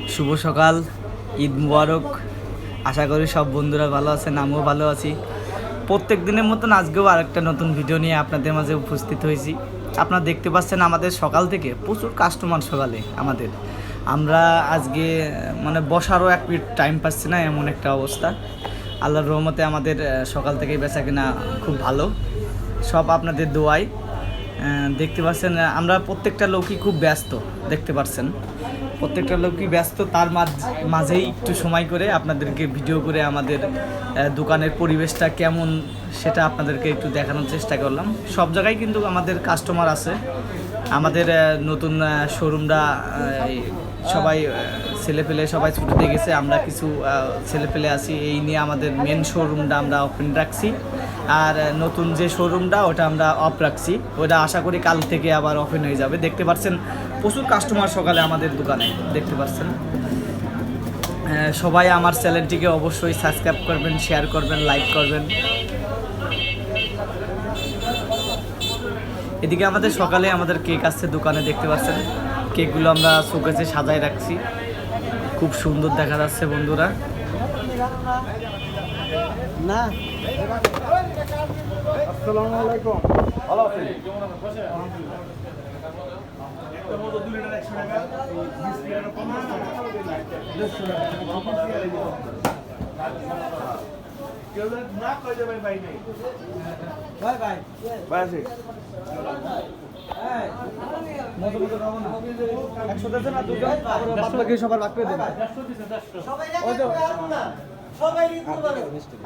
শুভ সকাল, ঈদ মুবারক। আশা করি সব বন্ধুরা ভালো আছেন, আমিও ভালো আছি। প্রত্যেক দিনের মতন আজকেও আরেকটা নতুন ভিডিও নিয়ে আপনাদের মাঝে উপস্থিত হয়েছি। আপনারা দেখতে পাচ্ছেন আমাদের সকাল থেকে প্রচুর কাস্টমার সকালে আমাদের। আমরা আজকে মানে বসারও এক মিনিট টাইম পাচ্ছি না, এমন একটা অবস্থা। আল্লাহর রহমতে আমাদের সকাল থেকেই বেচা কিনা খুব ভালো, সব আপনাদের দোয়ায়। দেখতে পাচ্ছেন আমরা প্রত্যেকটা লোকই খুব ব্যস্ত, দেখতে পাচ্ছেন প্রত্যেকটা লোকই ব্যস্ত। তার মাঝেই একটু সময় করে আপনাদেরকে ভিডিও করে আমাদের দোকানের পরিবেশটা কেমন সেটা আপনাদেরকে একটু দেখানোর চেষ্টা করলাম। সব জায়গায় কিন্তু আমাদের কাস্টমার আছে। আমাদের নতুন শোরুমটা সবাই ছেলেপেলে সবাই ছুটিতে গেছে, আমরা কিছু ছেলেপেলে আছি, এই নিয়ে আমাদের মেন শোরুমটা আমরা ওপেন রাখছি। আর নতুন যে শোরুমটা ওটা আমরা অফ রাখছি, ওটা আশা করি কাল থেকে আবার ওপেন হয়ে যাবে। দেখতে পাচ্ছেন প্রচুর কাস্টমার সকালে আমাদের দোকানে, দেখতে পাচ্ছেন। সবাই আমার চ্যানেলটিকে অবশ্যই সাবস্ক্রাইব করবেন, শেয়ার করবেন, লাইক করবেন। এদিকে আমাদের সকালে আমাদের কেক আসছে দোকানে, দেখতে পাচ্ছেন কেকগুলো আমরা শোকেসে সাজায় রাখছি, খুব সুন্দর দেখা যাচ্ছে বন্ধুরা। না আসসালামু আলাইকুম, ভালো আছেন? সবার ভাগ করে দেবেন।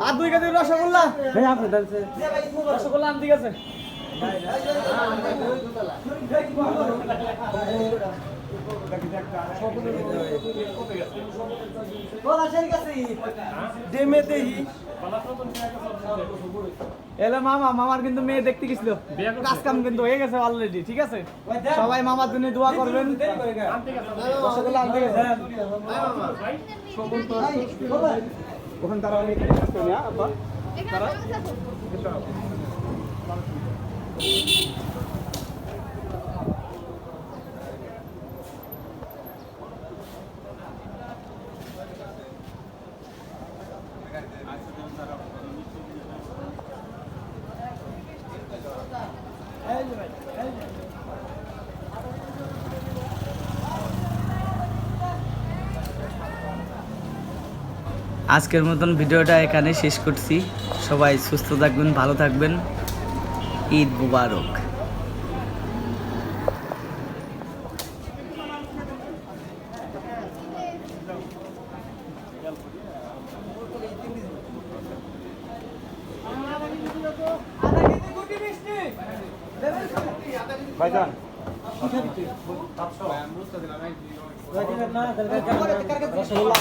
আর 2 কেজি রসগোল্লা ভাই, আপনি রসগোল্লা আন, ঠিক আছে। এলো মামার কিন্তু মেয়ে দেখতে গেছিল, কাজ কাম কিন্তু হয়ে গেছে অলরেডি, ঠিক আছে। সবাই মামার জন্য দোয়া করবেন। রসগোল্লা আনতে গেছে ওখানে তারা আজকের মতন ভিডিওটা এখানে শেষ করছি। সবাই সুস্থ থাকবেন, ভালো থাকবেন। ঈদ মুবারক। ভাইজান রসগোল্লা